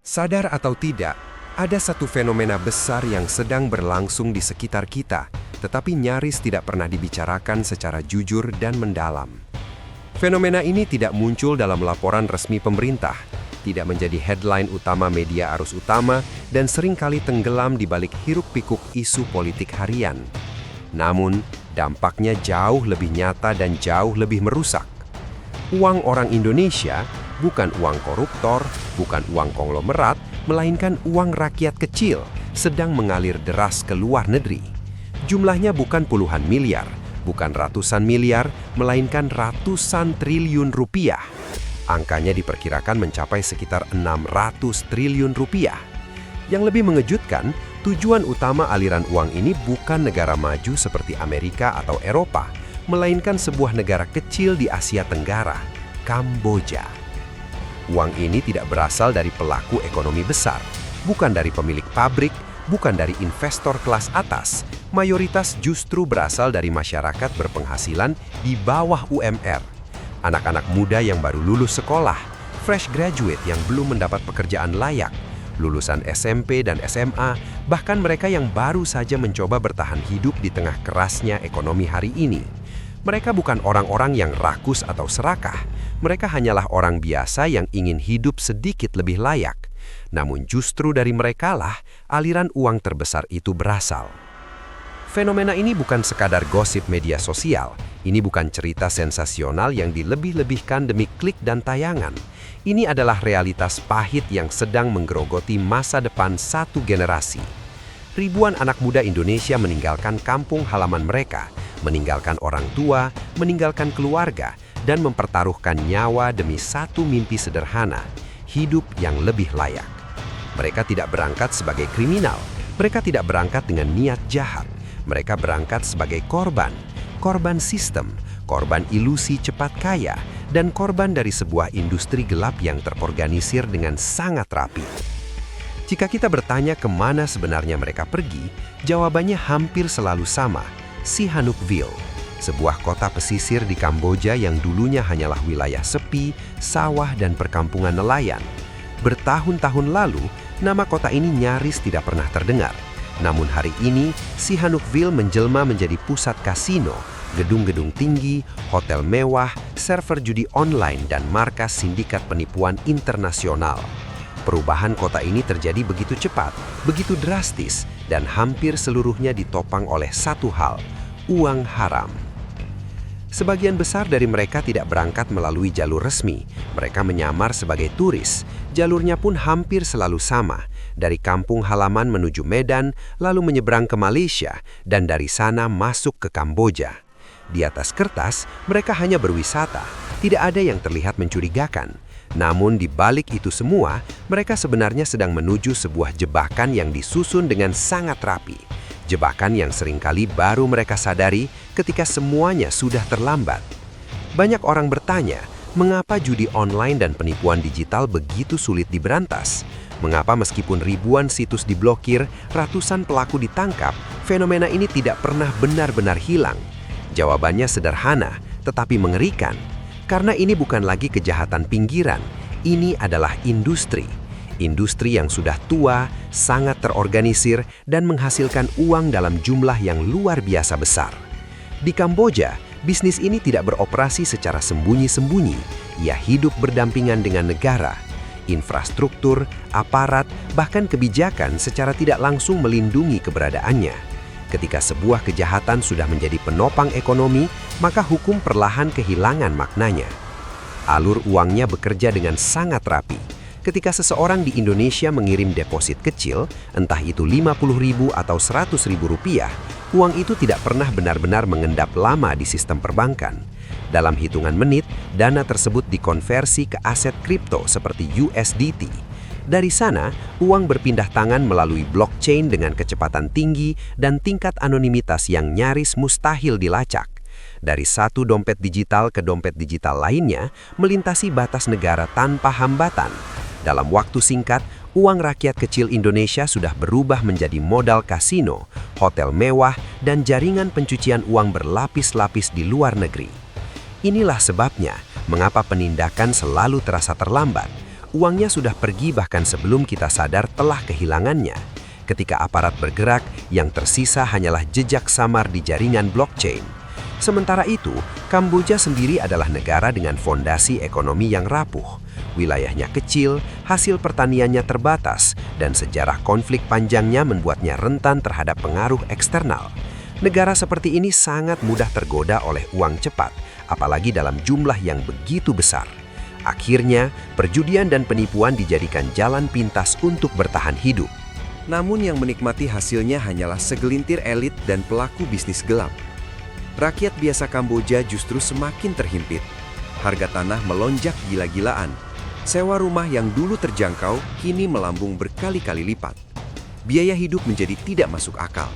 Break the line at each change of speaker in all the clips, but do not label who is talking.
Sadar atau tidak, ada satu fenomena besar yang sedang berlangsung di sekitar kita, tetapi nyaris tidak pernah dibicarakan secara jujur dan mendalam. Fenomena ini tidak muncul dalam laporan resmi pemerintah, tidak menjadi headline utama media arus utama, dan seringkali tenggelam di balik hiruk-pikuk isu politik harian. Namun, dampaknya jauh lebih nyata dan jauh lebih merusak. Uang orang Indonesia bukan uang koruptor, bukan uang konglomerat, melainkan uang rakyat kecil sedang mengalir deras ke luar negeri. Jumlahnya bukan puluhan miliar, bukan ratusan miliar, melainkan ratusan triliun rupiah. Angkanya diperkirakan mencapai sekitar 600 triliun rupiah. Yang lebih mengejutkan, tujuan utama aliran uang ini bukan negara maju seperti Amerika atau Eropa, melainkan sebuah negara kecil di Asia Tenggara, Kamboja. Uang ini tidak berasal dari pelaku ekonomi besar, bukan dari pemilik pabrik, bukan dari investor kelas atas. Mayoritas justru berasal dari masyarakat berpenghasilan di bawah UMR. Anak-anak muda yang baru lulus sekolah, fresh graduate yang belum mendapat pekerjaan layak, lulusan SMP dan SMA, bahkan mereka yang baru saja mencoba bertahan hidup di tengah kerasnya ekonomi hari ini. Mereka bukan orang-orang yang rakus atau serakah. Mereka hanyalah orang biasa yang ingin hidup sedikit lebih layak. Namun justru dari merekalah aliran uang terbesar itu berasal. Fenomena ini bukan sekadar gosip media sosial. Ini bukan cerita sensasional yang dilebih-lebihkan demi klik dan tayangan. Ini adalah realitas pahit yang sedang menggerogoti masa depan satu generasi. Ribuan anak muda Indonesia meninggalkan kampung halaman mereka, meninggalkan orang tua, meninggalkan keluarga, dan mempertaruhkan nyawa demi satu mimpi sederhana, hidup yang lebih layak. Mereka tidak berangkat sebagai kriminal, mereka tidak berangkat dengan niat jahat, mereka berangkat sebagai korban sistem, korban ilusi cepat kaya, dan korban dari sebuah industri gelap yang terorganisir dengan sangat rapi. Jika kita bertanya kemana sebenarnya mereka pergi, jawabannya hampir selalu sama, Sihanoukville, sebuah kota pesisir di Kamboja yang dulunya hanyalah wilayah sepi, sawah, dan perkampungan nelayan. Bertahun-tahun lalu, nama kota ini nyaris tidak pernah terdengar. Namun hari ini, Sihanoukville menjelma menjadi pusat kasino, gedung-gedung tinggi, hotel mewah, server judi online, dan markas sindikat penipuan internasional. Perubahan kota ini terjadi begitu cepat, begitu drastis, dan hampir seluruhnya ditopang oleh satu hal, uang haram. Sebagian besar dari mereka tidak berangkat melalui jalur resmi. Mereka menyamar sebagai turis. Jalurnya pun hampir selalu sama, dari kampung halaman menuju Medan, lalu menyeberang ke Malaysia, dan dari sana masuk ke Kamboja. Di atas kertas, mereka hanya berwisata. Tidak ada yang terlihat mencurigakan. Namun di balik itu semua, mereka sebenarnya sedang menuju sebuah jebakan yang disusun dengan sangat rapi. Jebakan yang seringkali baru mereka sadari ketika semuanya sudah terlambat. Banyak orang bertanya, mengapa judi online dan penipuan digital begitu sulit diberantas? Mengapa meskipun ribuan situs diblokir, ratusan pelaku ditangkap, fenomena ini tidak pernah benar-benar hilang? Jawabannya sederhana, tetapi mengerikan. Karena ini bukan lagi kejahatan pinggiran, ini adalah industri. Industri yang sudah tua, sangat terorganisir, dan menghasilkan uang dalam jumlah yang luar biasa besar. Di Kamboja, bisnis ini tidak beroperasi secara sembunyi-sembunyi. Ia hidup berdampingan dengan negara. Infrastruktur, aparat, bahkan kebijakan secara tidak langsung melindungi keberadaannya. Ketika sebuah kejahatan sudah menjadi penopang ekonomi, maka hukum perlahan kehilangan maknanya. Alur uangnya bekerja dengan sangat rapi. Ketika seseorang di Indonesia mengirim deposit kecil, entah itu 50.000 atau 100.000 rupiah, uang itu tidak pernah benar-benar mengendap lama di sistem perbankan. Dalam hitungan menit, dana tersebut dikonversi ke aset kripto seperti USDT. Dari sana, uang berpindah tangan melalui blockchain dengan kecepatan tinggi dan tingkat anonimitas yang nyaris mustahil dilacak. Dari satu dompet digital ke dompet digital lainnya, melintasi batas negara tanpa hambatan. Dalam waktu singkat, uang rakyat kecil Indonesia sudah berubah menjadi modal kasino, hotel mewah, dan jaringan pencucian uang berlapis-lapis di luar negeri. Inilah sebabnya mengapa penindakan selalu terasa terlambat. Uangnya sudah pergi bahkan sebelum kita sadar telah kehilangannya. Ketika aparat bergerak, yang tersisa hanyalah jejak samar di jaringan blockchain. Sementara itu, Kamboja sendiri adalah negara dengan fondasi ekonomi yang rapuh. Wilayahnya kecil, hasil pertaniannya terbatas, dan sejarah konflik panjangnya membuatnya rentan terhadap pengaruh eksternal. Negara seperti ini sangat mudah tergoda oleh uang cepat, apalagi dalam jumlah yang begitu besar. Akhirnya, perjudian dan penipuan dijadikan jalan pintas untuk bertahan hidup. Namun yang menikmati hasilnya hanyalah segelintir elit dan pelaku bisnis gelap. Rakyat biasa Kamboja justru semakin terhimpit. Harga tanah melonjak gila-gilaan. Sewa rumah yang dulu terjangkau kini melambung berkali-kali lipat. Biaya hidup menjadi tidak masuk akal.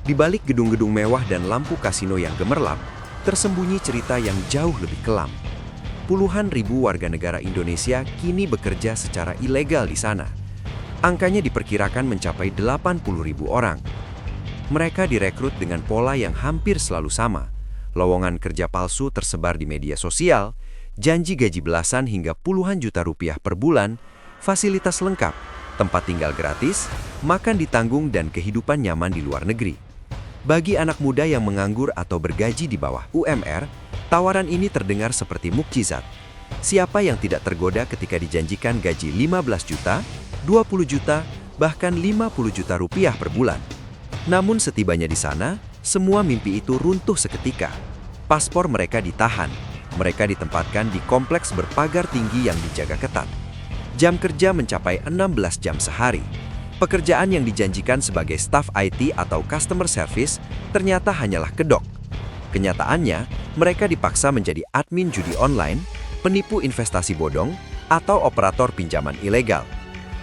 Di balik gedung-gedung mewah dan lampu kasino yang gemerlap, tersembunyi cerita yang jauh lebih kelam. Puluhan ribu warga negara Indonesia kini bekerja secara ilegal di sana. Angkanya diperkirakan mencapai 80.000 orang. Mereka direkrut dengan pola yang hampir selalu sama. Lowongan kerja palsu tersebar di media sosial, janji gaji belasan hingga puluhan juta rupiah per bulan, fasilitas lengkap, tempat tinggal gratis, makan ditanggung dan kehidupan nyaman di luar negeri. Bagi anak muda yang menganggur atau bergaji di bawah UMR, tawaran ini terdengar seperti mukjizat. Siapa yang tidak tergoda ketika dijanjikan gaji 15 juta, 20 juta, bahkan 50 juta rupiah per bulan? Namun setibanya di sana, semua mimpi itu runtuh seketika. Paspor mereka ditahan. Mereka ditempatkan di kompleks berpagar tinggi yang dijaga ketat. Jam kerja mencapai 16 jam sehari. Pekerjaan yang dijanjikan sebagai staf IT atau customer service ternyata hanyalah kedok. Kenyataannya, mereka dipaksa menjadi admin judi online, penipu investasi bodong, atau operator pinjaman ilegal.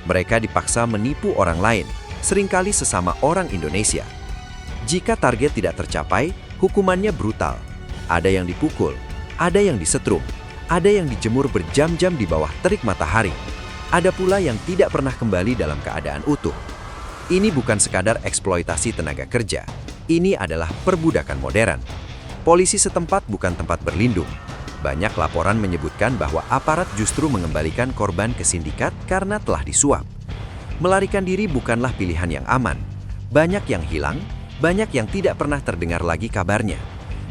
Mereka dipaksa menipu orang lain, seringkali sesama orang Indonesia. Jika target tidak tercapai, hukumannya brutal. Ada yang dipukul, ada yang disetrum, ada yang dijemur berjam-jam di bawah terik matahari. Ada pula yang tidak pernah kembali dalam keadaan utuh. Ini bukan sekadar eksploitasi tenaga kerja. Ini adalah perbudakan modern. Polisi setempat bukan tempat berlindung. Banyak laporan menyebutkan bahwa aparat justru mengembalikan korban ke sindikat karena telah disuap. Melarikan diri bukanlah pilihan yang aman. Banyak yang hilang, banyak yang tidak pernah terdengar lagi kabarnya.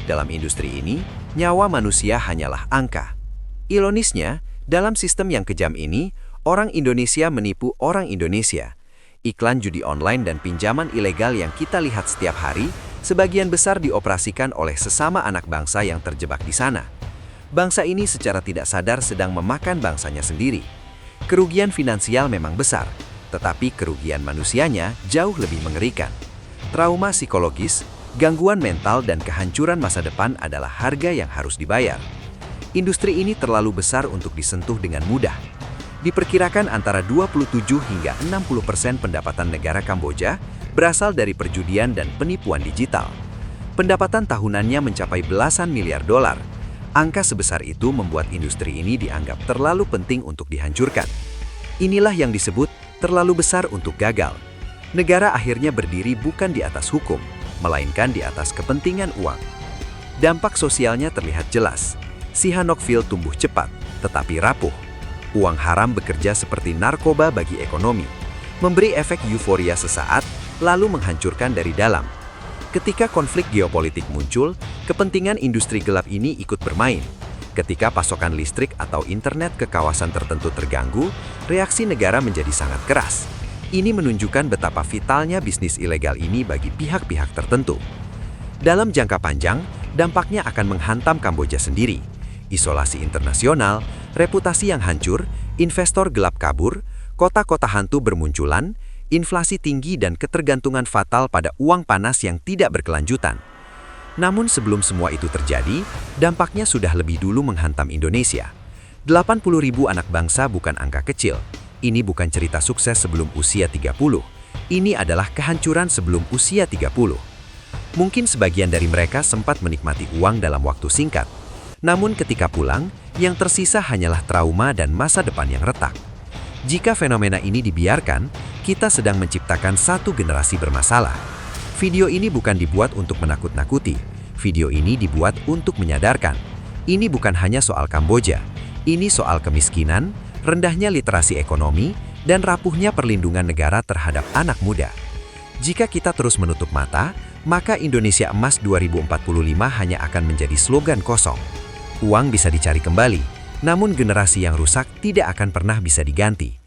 Dalam industri ini, nyawa manusia hanyalah angka. Ironisnya, dalam sistem yang kejam ini, orang Indonesia menipu orang Indonesia. Iklan judi online dan pinjaman ilegal yang kita lihat setiap hari, sebagian besar dioperasikan oleh sesama anak bangsa yang terjebak di sana. Bangsa ini secara tidak sadar sedang memakan bangsanya sendiri. Kerugian finansial memang besar, tetapi kerugian manusianya jauh lebih mengerikan. Trauma psikologis, gangguan mental, dan kehancuran masa depan adalah harga yang harus dibayar. Industri ini terlalu besar untuk disentuh dengan mudah. Diperkirakan antara 27 hingga 60% pendapatan negara Kamboja berasal dari perjudian dan penipuan digital. Pendapatan tahunannya mencapai belasan miliar dolar. Angka sebesar itu membuat industri ini dianggap terlalu penting untuk dihancurkan. Inilah yang disebut terlalu besar untuk gagal. Negara akhirnya berdiri bukan di atas hukum, melainkan di atas kepentingan uang. Dampak sosialnya terlihat jelas. Sihanoukville tumbuh cepat, tetapi rapuh. Uang haram bekerja seperti narkoba bagi ekonomi, memberi efek euforia sesaat, lalu menghancurkan dari dalam. Ketika konflik geopolitik muncul, kepentingan industri gelap ini ikut bermain. Ketika pasokan listrik atau internet ke kawasan tertentu terganggu, reaksi negara menjadi sangat keras. Ini menunjukkan betapa vitalnya bisnis ilegal ini bagi pihak-pihak tertentu. Dalam jangka panjang, dampaknya akan menghantam Kamboja sendiri. Isolasi internasional, reputasi yang hancur, investor gelap kabur, kota-kota hantu bermunculan, inflasi tinggi dan ketergantungan fatal pada uang panas yang tidak berkelanjutan. Namun sebelum semua itu terjadi, dampaknya sudah lebih dulu menghantam Indonesia. 80.000 anak bangsa bukan angka kecil. Ini bukan cerita sukses sebelum usia 30. Ini adalah kehancuran sebelum usia 30. Mungkin sebagian dari mereka sempat menikmati uang dalam waktu singkat. Namun ketika pulang, yang tersisa hanyalah trauma dan masa depan yang retak. Jika fenomena ini dibiarkan, kita sedang menciptakan satu generasi bermasalah. Video ini bukan dibuat untuk menakut-nakuti. Video ini dibuat untuk menyadarkan. Ini bukan hanya soal Kamboja. Ini soal kemiskinan,
rendahnya literasi ekonomi, dan rapuhnya perlindungan negara terhadap anak muda. Jika kita terus menutup mata, maka Indonesia Emas 2045 hanya akan menjadi slogan kosong. Uang bisa dicari kembali, namun generasi yang rusak tidak akan pernah bisa diganti.